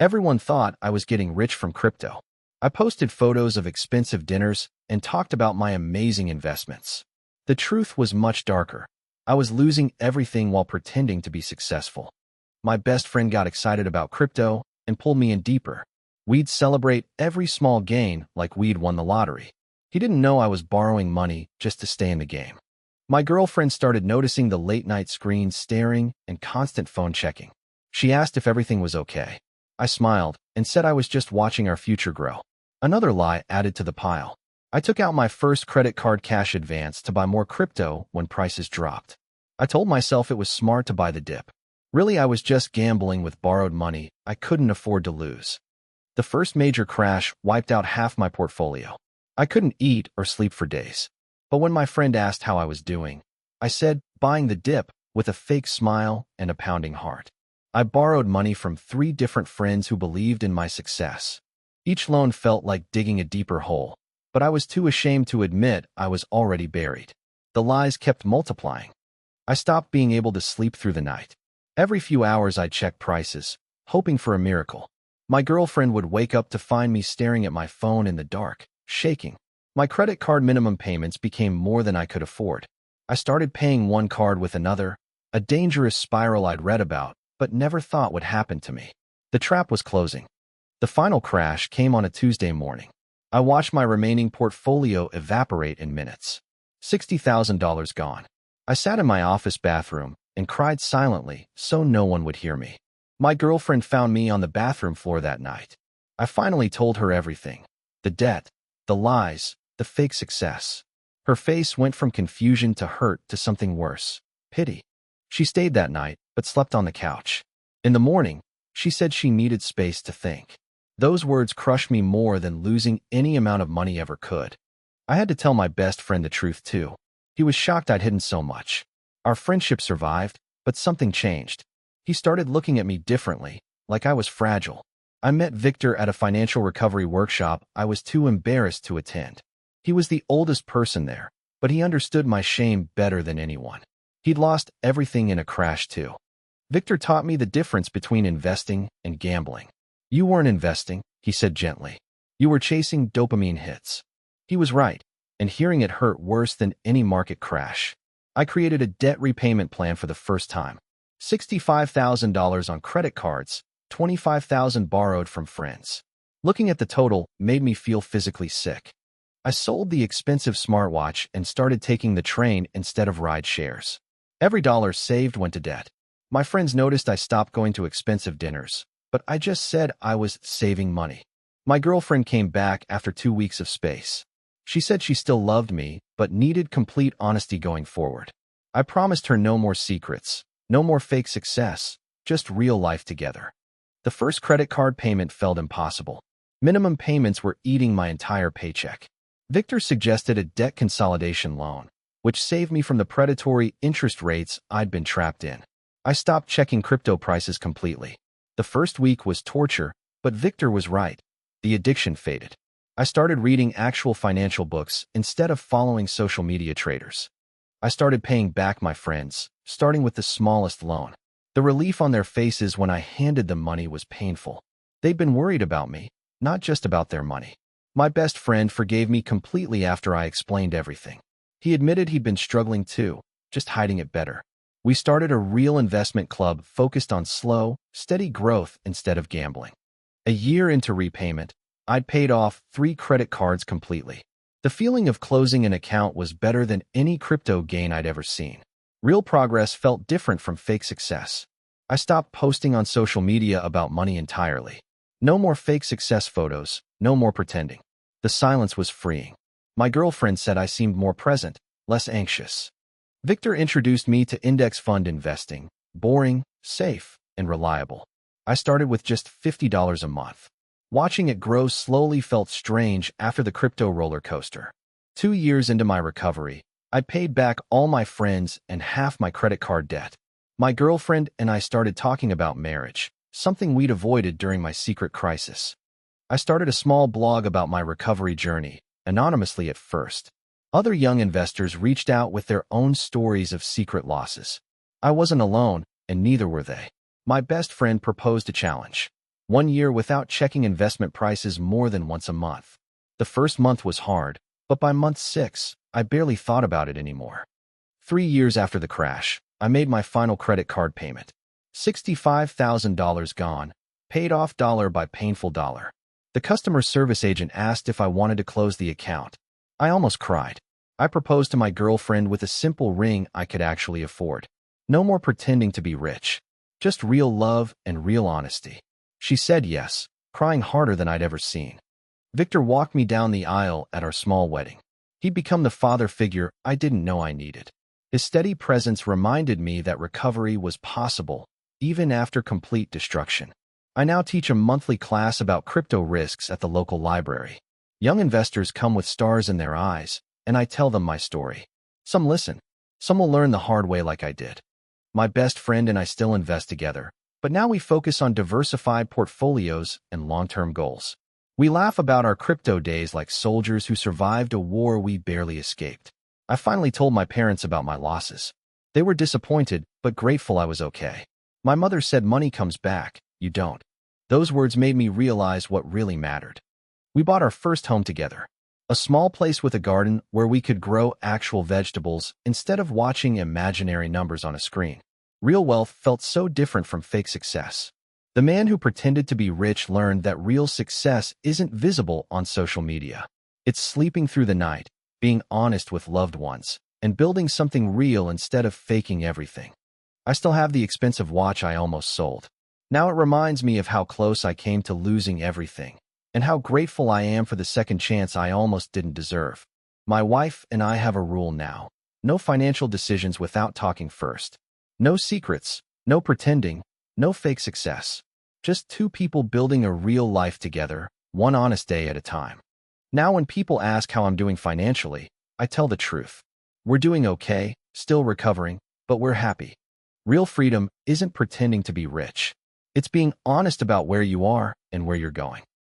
Everyone thought I was getting rich from crypto. I posted photos of expensive dinners and talked about my amazing investments. The truth was much darker. I was losing everything while pretending to be successful. My best friend got excited about crypto and pulled me in deeper. We'd celebrate every small gain like we'd won the lottery. He didn't know I was borrowing money just to stay in the game. My girlfriend started noticing the late-night screen staring and constant phone checking. She asked if everything was okay. I smiled and said I was just watching our future grow. Another lie added to the pile. I took out my first credit card cash advance to buy more crypto when prices dropped. I told myself it was smart to buy the dip. Really, I was just gambling with borrowed money I couldn't afford to lose. The first major crash wiped out half my portfolio. I couldn't eat or sleep for days. But when my friend asked how I was doing, I said, buying the dip, with a fake smile and a pounding heart. I borrowed money from 3 different friends who believed in my success. Each loan felt like digging a deeper hole, but I was too ashamed to admit I was already buried. The lies kept multiplying. I stopped being able to sleep through the night. Every few hours I'd check prices, hoping for a miracle. My girlfriend would wake up to find me staring at my phone in the dark, shaking. My credit card minimum payments became more than I could afford. I started paying one card with another, a dangerous spiral I'd read about, but never thought would happen to me. The trap was closing. The final crash came on a Tuesday morning. I watched my remaining portfolio evaporate in minutes. $60,000 gone. I sat in my office bathroom and cried silently so no one would hear me. My girlfriend found me on the bathroom floor that night. I finally told her everything. The debt, the lies, the fake success. Her face went from confusion to hurt to something worse, pity. She stayed that night, but slept on the couch. In the morning, she said she needed space to think. Those words crushed me more than losing any amount of money ever could. I had to tell my best friend the truth too. He was shocked I'd hidden so much. Our friendship survived, but something changed. He started looking at me differently, like I was fragile. I met Victor at a financial recovery workshop I was too embarrassed to attend. He was the oldest person there, but he understood my shame better than anyone. He'd lost everything in a crash too. Victor taught me the difference between investing and gambling. You weren't investing, he said gently. You were chasing dopamine hits. He was right, and hearing it hurt worse than any market crash. I created a debt repayment plan for the first time. $65,000 on credit cards, $25,000 borrowed from friends. Looking at the total made me feel physically sick. I sold the expensive smartwatch and started taking the train instead of ride shares. Every dollar saved went to debt. My friends noticed I stopped going to expensive dinners, but I just said I was saving money. My girlfriend came back after 2 weeks of space. She said she still loved me, but needed complete honesty going forward. I promised her no more secrets, no more fake success, just real life together. The first credit card payment felt impossible. Minimum payments were eating my entire paycheck. Victor suggested a debt consolidation loan, which saved me from the predatory interest rates I'd been trapped in. I stopped checking crypto prices completely. The first week was torture, but Victor was right. The addiction faded. I started reading actual financial books instead of following social media traders. I started paying back my friends, starting with the smallest loan. The relief on their faces when I handed them money was painful. They'd been worried about me, not just about their money. My best friend forgave me completely after I explained everything. He admitted he'd been struggling too, just hiding it better. We started a real investment club focused on slow, steady growth instead of gambling. A year into repayment, I'd paid off 3 credit cards completely. The feeling of closing an account was better than any crypto gain I'd ever seen. Real progress felt different from fake success. I stopped posting on social media about money entirely. No more fake success photos, no more pretending. The silence was freeing. My girlfriend said I seemed more present, less anxious. Victor introduced me to index fund investing, boring, safe, and reliable. I started with just $50 a month. Watching it grow slowly felt strange after the crypto roller coaster. 2 years into my recovery, I'd paid back all my friends and half my credit card debt. My girlfriend and I started talking about marriage, something we'd avoided during my secret crisis. I started a small blog about my recovery journey, anonymously at first. Other young investors reached out with their own stories of secret losses. I wasn't alone, and neither were they. My best friend proposed a challenge. 1 year without checking investment prices more than once a month. The first month was hard, but by month 6, I barely thought about it anymore. 3 years after the crash, I made my final credit card payment. $65,000 gone, paid off dollar by painful dollar. The customer service agent asked if I wanted to close the account. I almost cried. I proposed to my girlfriend with a simple ring I could actually afford. No more pretending to be rich. Just real love and real honesty. She said yes, crying harder than I'd ever seen. Victor walked me down the aisle at our small wedding. He'd become the father figure I didn't know I needed. His steady presence reminded me that recovery was possible, even after complete destruction. I now teach a monthly class about crypto risks at the local library. Young investors come with stars in their eyes, and I tell them my story. Some listen. Some will learn the hard way like I did. My best friend and I still invest together, but now we focus on diversified portfolios and long-term goals. We laugh about our crypto days like soldiers who survived a war we barely escaped. I finally told my parents about my losses. They were disappointed, but grateful I was okay. My mother said money comes back, you don't. Those words made me realize what really mattered. We bought our first home together. A small place with a garden where we could grow actual vegetables instead of watching imaginary numbers on a screen. Real wealth felt so different from fake success. The man who pretended to be rich learned that real success isn't visible on social media. It's sleeping through the night, being honest with loved ones, and building something real instead of faking everything. I still have the expensive watch I almost sold. Now it reminds me of how close I came to losing everything, and how grateful I am for the second chance I almost didn't deserve. My wife and I have a rule now. No financial decisions without talking first. No secrets, no pretending, no fake success. Just two people building a real life together, one honest day at a time. Now when people ask how I'm doing financially, I tell the truth. We're doing okay, still recovering, but we're happy. Real freedom isn't pretending to be rich. It's being honest about where you are and where you're going.